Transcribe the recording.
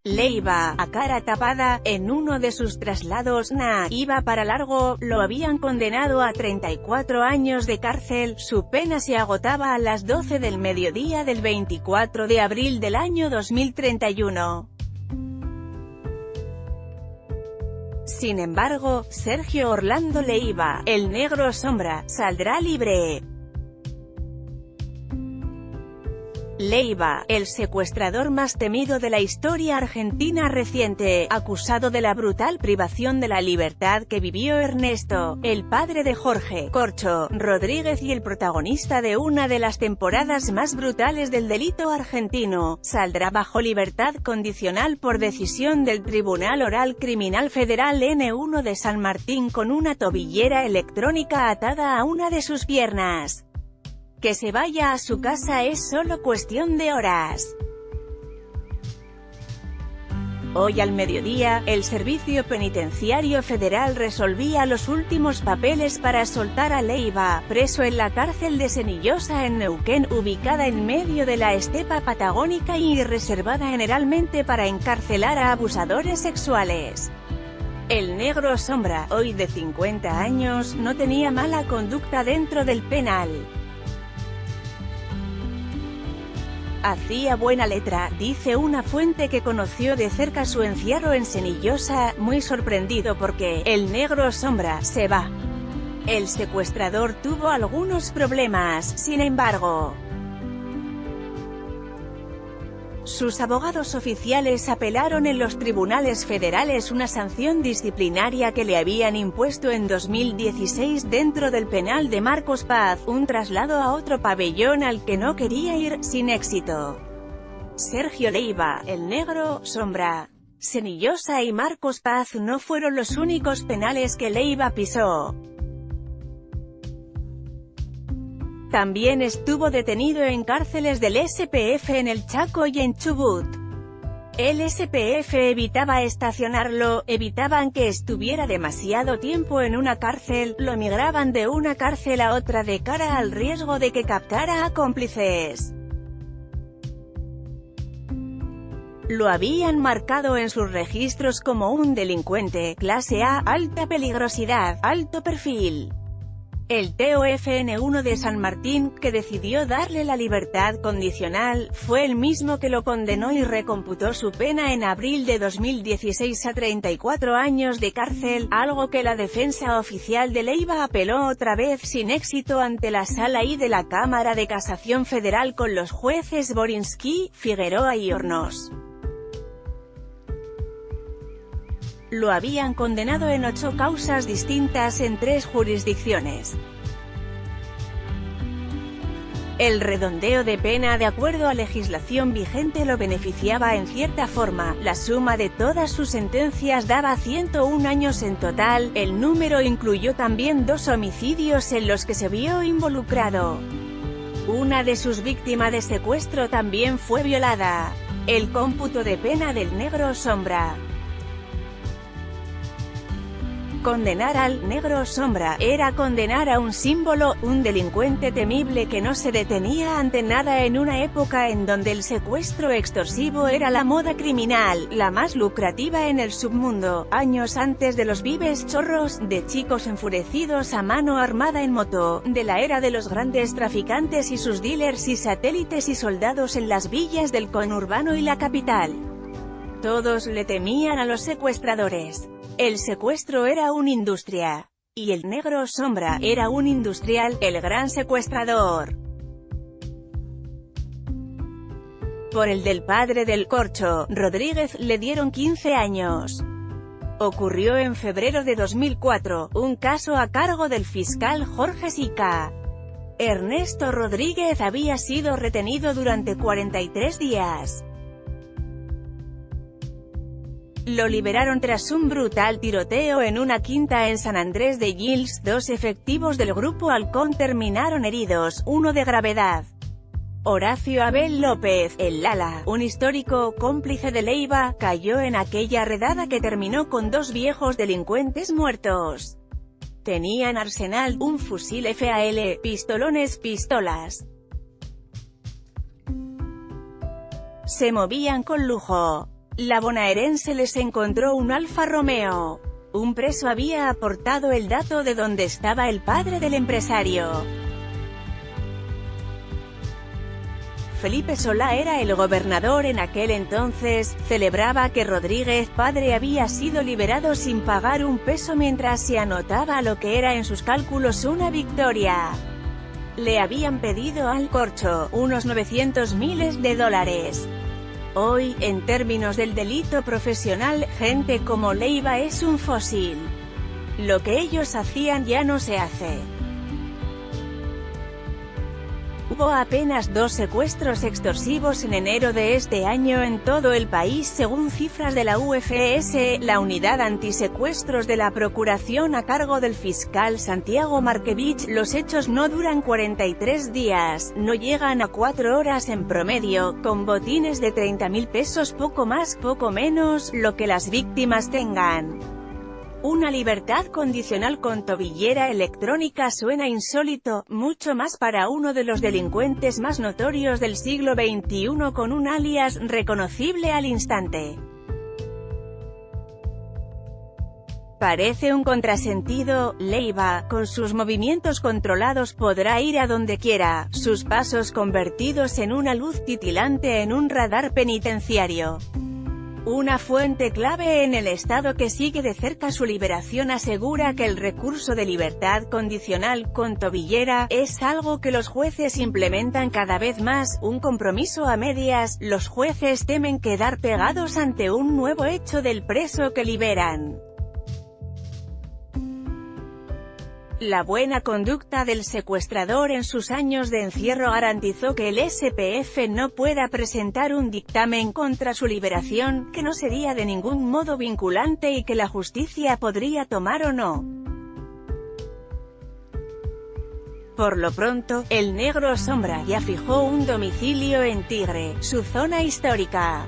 Leiva, a cara tapada, en uno de sus traslados, iba para largo, lo habían condenado a 34 años de cárcel. Su pena se agotaba a las 12 del mediodía del 24 de abril del año 2031. Sin embargo, Sergio Orlando Leiva, el Negro Sombra, saldrá libre. Leiva, el secuestrador más temido de la historia argentina reciente, acusado de la brutal privación de la libertad que vivió Ernesto, el padre de Jorge Corcho Rodríguez y el protagonista de una de las temporadas más brutales del delito argentino, saldrá bajo libertad condicional por decisión del Tribunal Oral Criminal Federal N1 de San Martín con una tobillera electrónica atada a una de sus piernas. Que se vaya a su casa es solo cuestión de horas. Hoy al mediodía, el Servicio Penitenciario Federal resolvía los últimos papeles para soltar a Leiva, preso en la cárcel de Senillosa en Neuquén, ubicada en medio de la estepa patagónica y reservada generalmente para encarcelar a abusadores sexuales. El Negro Sombra, hoy de 50 años, no tenía mala conducta dentro del penal. Hacía buena letra, dice una fuente que conoció de cerca su encierro en Senillosa, muy sorprendido porque el Negro Sombra se va. El secuestrador tuvo algunos problemas, sin embargo. Sus abogados oficiales apelaron en los tribunales federales una sanción disciplinaria que le habían impuesto en 2016 dentro del penal de Marcos Paz, un traslado a otro pabellón al que no quería ir, sin éxito. Sergio Leiva, el Negro Sombra. Senillosa y Marcos Paz no fueron los únicos penales que Leiva pisó. También estuvo detenido en cárceles del SPF en el Chaco y en Chubut. El SPF evitaba estacionarlo, evitaban que estuviera demasiado tiempo en una cárcel, lo migraban de una cárcel a otra de cara al riesgo de que captara a cómplices. Lo habían marcado en sus registros como un delincuente, clase A, alta peligrosidad, alto perfil. El TOFN1 de San Martín, que decidió darle la libertad condicional, fue el mismo que lo condenó y recomputó su pena en abril de 2016 a 34 años de cárcel, algo que la defensa oficial de Leiva apeló otra vez sin éxito ante la Sala I de la Cámara de Casación Federal con los jueces Borinsky, Figueroa y Hornos. Lo habían condenado en 8 causas distintas en 3 jurisdicciones. El redondeo de pena de acuerdo a legislación vigente lo beneficiaba en cierta forma, la suma de todas sus sentencias daba 101 años en total, el número incluyó también 2 homicidios en los que se vio involucrado. Una de sus víctimas de secuestro también fue violada. El cómputo de pena del Negro Sombra. Condenar al Negro Sombra era condenar a un símbolo, un delincuente temible que no se detenía ante nada en una época en donde el secuestro extorsivo era la moda criminal, la más lucrativa en el submundo, años antes de los vives chorros, de chicos enfurecidos a mano armada en moto, de la era de los grandes traficantes y sus dealers y satélites y soldados en las villas del conurbano y la capital. Todos le temían a los secuestradores. El secuestro era una industria. Y el Negro Sombra era un industrial, el gran secuestrador. Por el del padre del Corcho Rodríguez le dieron 15 años. Ocurrió en febrero de 2004, un caso a cargo del fiscal Jorge Sica. Ernesto Rodríguez había sido retenido durante 43 días. Lo liberaron tras un brutal tiroteo en una quinta en San Andrés de Giles. 2 efectivos del Grupo Halcón terminaron heridos, uno de gravedad. Horacio Abel López, el Lala, un histórico cómplice de Leiva, cayó en aquella redada que terminó con 2 viejos delincuentes muertos. Tenían arsenal, un fusil FAL, pistolones, pistolas. Se movían con lujo. La bonaerense les encontró un Alfa Romeo. Un preso había aportado el dato de dónde estaba el padre del empresario. Felipe Solá era el gobernador en aquel entonces. Celebraba que Rodríguez padre había sido liberado sin pagar un peso mientras se anotaba lo que era en sus cálculos una victoria. Le habían pedido al corcho unos 900.000 de dólares. Hoy, en términos del delito profesional, gente como Leiva es un fósil. Lo que ellos hacían ya no se hace. Hubo apenas 2 secuestros extorsivos en enero de este año en todo el país según cifras de la UFS, la unidad antisecuestros de la Procuración a cargo del fiscal Santiago Markevich. Los hechos no duran 43 días, no llegan a 4 horas en promedio, con botines de 30.000 pesos, poco más, poco menos, lo que las víctimas tengan. Una libertad condicional con tobillera electrónica suena insólito, mucho más para uno de los delincuentes más notorios del siglo XXI con un alias reconocible al instante. Parece un contrasentido. Leiva, con sus movimientos controlados podrá ir a donde quiera, sus pasos convertidos en una luz titilante en un radar penitenciario. Una fuente clave en el Estado que sigue de cerca su liberación asegura que el recurso de libertad condicional con tobillera es algo que los jueces implementan cada vez más, un compromiso a medias. Los jueces temen quedar pegados ante un nuevo hecho del preso que liberan. La buena conducta del secuestrador en sus años de encierro garantizó que el SPF no pueda presentar un dictamen contra su liberación, que no sería de ningún modo vinculante y que la justicia podría tomar o no. Por lo pronto, el Negro Sombra ya fijó un domicilio en Tigre, su zona histórica.